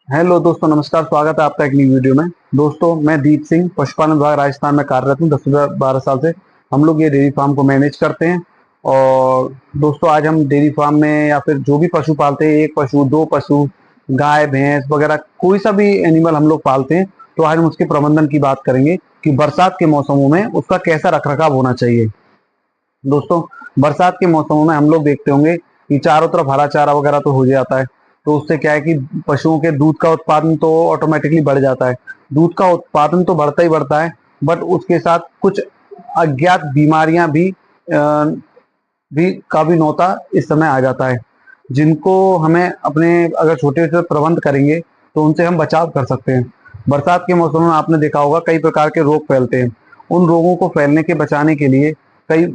Hello दोस्तों, नमस्कार। स्वागत है आपका एक नई वीडियो में। दोस्तों, मैं दीप सिंह, पशुपालन विभाग राजस्थान में कार्यरत हूँ। 10 से 12 साल से हम लोग ये डेयरी फार्म को मैनेज करते हैं। और दोस्तों, आज हम डेयरी फार्म में या फिर जो भी पशु पालते हैं, एक पशु, दो पशु, गाय भैंस वगैरह कोई सा भी एनिमल हम लोग पालते हैं, तो आज हम उसके प्रबंधन की बात करेंगे कि बरसात के मौसमों में उसका कैसा रखरखाव होना चाहिए। दोस्तों, बरसात के मौसमों में हम लोग देखते होंगे कि चारों तरफ हरा चारा वगैरह तो हो जाता है। तो उससे क्या है कि पशुओं के दूध का उत्पादन तो ऑटोमेटिकली बढ़ जाता है। दूध का उत्पादन तो बढ़ता ही बढ़ता है, बट उसके साथ कुछ अज्ञात बीमारियां भी नौता इस समय आ जाता है, जिनको हमें अपने अगर छोटे से प्रबंध करेंगे तो उनसे हम बचाव कर सकते हैं। बरसात के मौसम में आपने देखा होगा कई प्रकार के रोग फैलते हैं। उन रोगों को फैलने के बचाने के लिए कई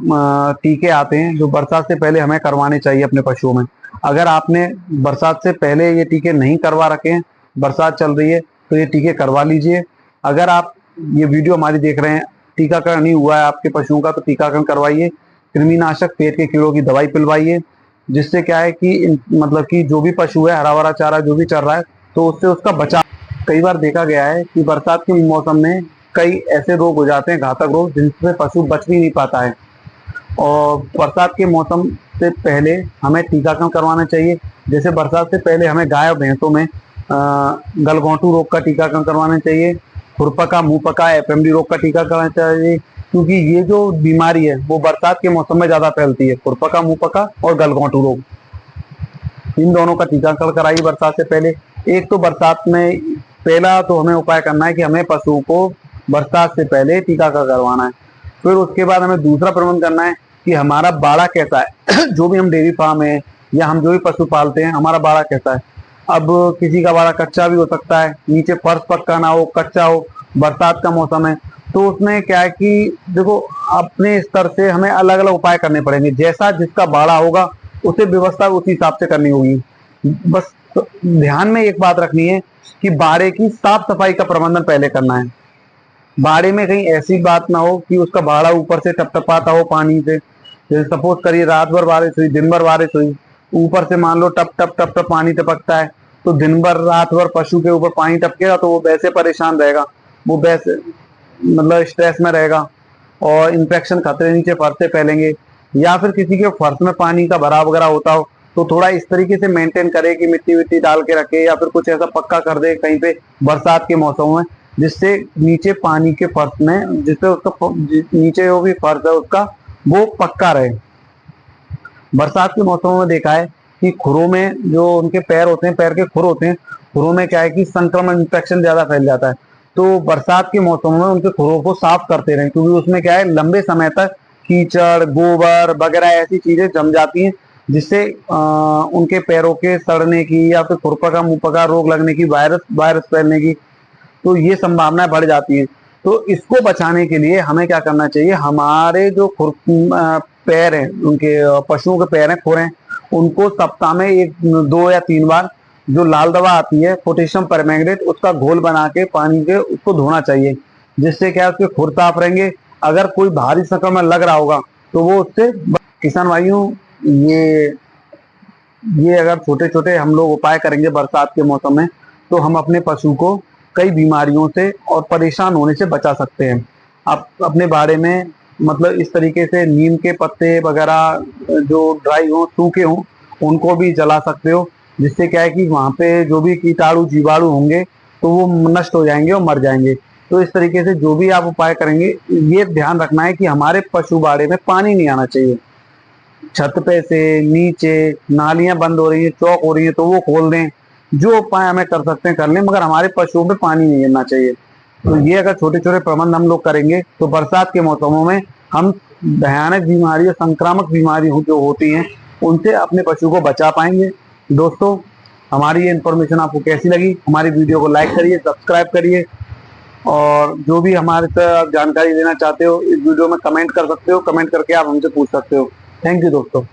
टीके आते हैं जो बरसात से पहले हमें करवाने चाहिए अपने पशुओं में। अगर आपने बरसात से पहले ये टीके नहीं करवा रखे हैं, बरसात चल रही है तो ये टीके करवा लीजिए। अगर आप ये वीडियो हमारी देख रहे हैं, टीकाकरण नहीं हुआ है आपके पशुओं का, तो टीकाकरण करवाइए। कृमिनाशक, पेट के कीड़ों की दवाई पिलवाइए, जिससे क्या है कि मतलब कि जो भी पशु है, हरा भरा चारा जो भी चल रहा है, तो उससे उसका बचाव। कई बार देखा गया है कि बरसात के मौसम में कई ऐसे रोग हो जाते हैं, घातक रोग, जिनसे पशु बच भी नहीं पाता है। और बरसात के मौसम से पहले हमें टीकाकरण करवाना चाहिए। जैसे बरसात से पहले हमें गाय और भैंसों में गलघोंटू रोग का टीकाकरण करवाना चाहिए, खुरपका, मुंहपका, एफएमडी रोग का टीकाकरण करवाना चाहिए, क्योंकि ये जो बीमारी है वो बरसात के मौसम में ज्यादा फैलती है। खुरपका, मुंहपका और गलघोंटू रोग, इन दोनों का टीकाकरण कराइए बरसात से पहले। एक तो बरसात में पहला तो हमें उपाय करना है कि हमें पशुओं को बरसात से पहले टीकाकरण करवाना है। फिर उसके बाद हमें दूसरा प्रबंध करना है कि हमारा बाड़ा कैसा है। जो भी हम डेयरी फार्म है या हम जो भी पशु पालते हैं, हमारा बाड़ा कैसा है। अब किसी का बाड़ा कच्चा भी हो सकता है, नीचे फर्श पक्का ना हो, कच्चा हो, बरसात का मौसम है, तो उसमें क्या है कि देखो, अपने स्तर से हमें अलग अलग उपाय करने पड़ेंगे। जैसा जिसका बाड़ा होगा उसे व्यवस्था उसी हिसाब से करनी होगी। बस ध्यान में एक बात रखनी है कि बाड़े की साफ सफाई का प्रबंधन पहले करना है। बाड़े में कहीं ऐसी बात ना हो कि उसका बाड़ा ऊपर से टपटपाता हो पानी से। जैसे सपोज करिए रात भर बारिश हुई, दिन भर बारिश हुई, ऊपर से मान लो टप टप टप टप पानी टपकता है, तो दिन भर रात भर पशु के ऊपर पानी टपकेगा तो वो वैसे परेशान रहेगा, वो वैसे मतलब स्ट्रेस में रहेगा, और इन्फेक्शन खतरे नीचे फर्श से फैलेंगे। या फिर किसी के फर्श में पानी का भराव वगैरह होता हो तो थोड़ा इस तरीके से मेंटेन करे कि मिट्टी विट्टी डाल के रखे, या फिर कुछ ऐसा पक्का कर दे कहीं पे बरसात के मौसम में, जिससे नीचे पानी के फर्श में, जिससे उसका नीचे जो भी फर्श है उसका वो पक्का रहे। बरसात के मौसमों में देखा है कि खुरों में जो उनके पैर होते हैं, पैर के खुर होते हैं, खुरों में क्या है कि संक्रमण, इन्फेक्शन ज्यादा फैल जाता है। तो बरसात के मौसमों में उनके खुरों को साफ करते रहें, क्योंकि उसमें क्या है, लंबे समय तक कीचड़, गोबर वगैरह ऐसी चीजें जम जाती हैं, जिससे उनके पैरों के सड़ने की या फिर खुरपका मुंहपका रोग लगने की, वायरस वायरस फैलने की, तो ये संभावनाएं बढ़ जाती हैं। तो इसको बचाने के लिए हमें क्या करना चाहिए, हमारे जो पैर हैं, उनके पशुओं के पैर हैं, खुर हैं, उनको सप्ताह में 1, 2 या 3 बार जो लाल दवा आती है, पोटेशियम परमैंगनेट, उसका घोल बना के पानी के उसको धोना चाहिए। जिससे क्या है, उसके खुर साफ रहेंगे। अगर कोई भारी संक्रमण लग रहा होगा तो वो उससे। किसान भाइयों, ये अगर छोटे छोटे हम लोग उपाय करेंगे बरसात के मौसम में, तो हम अपने पशु को कई बीमारियों से और परेशान होने से बचा सकते हैं। आप अपने बाड़े में मतलब इस तरीके से नीम के पत्ते वगैरह जो ड्राई हो, सूखे हो, उनको भी जला सकते हो, जिससे क्या है कि वहां पे जो भी कीटाणु जीवाणु होंगे तो वो नष्ट हो जाएंगे और मर जाएंगे। तो इस तरीके से जो भी आप उपाय करेंगे, ये ध्यान रखना है कि हमारे पशु बाड़े में पानी नहीं आना चाहिए। छत पे से नीचे नालियां बंद हो रही है, चौक हो रही है, तो वो खोल दें। जो उपाय हमें कर सकते हैं कर लें, मगर हमारे पशुओं पे पानी नहीं गिरना चाहिए। तो ये अगर छोटे छोटे प्रबंध हम लोग करेंगे तो बरसात के मौसमों में हम भयानक बीमारी, संक्रामक बीमारी जो होती हैं, उनसे अपने पशु को बचा पाएंगे। दोस्तों, हमारी ये इन्फॉर्मेशन आपको कैसी लगी? हमारी वीडियो को लाइक करिए, सब्सक्राइब करिए, और जो भी हमारे से आप जानकारी लेना चाहते हो, इस वीडियो में कमेंट कर सकते हो। कमेंट करके आप हमसे पूछ सकते हो। थैंक यू दोस्तों।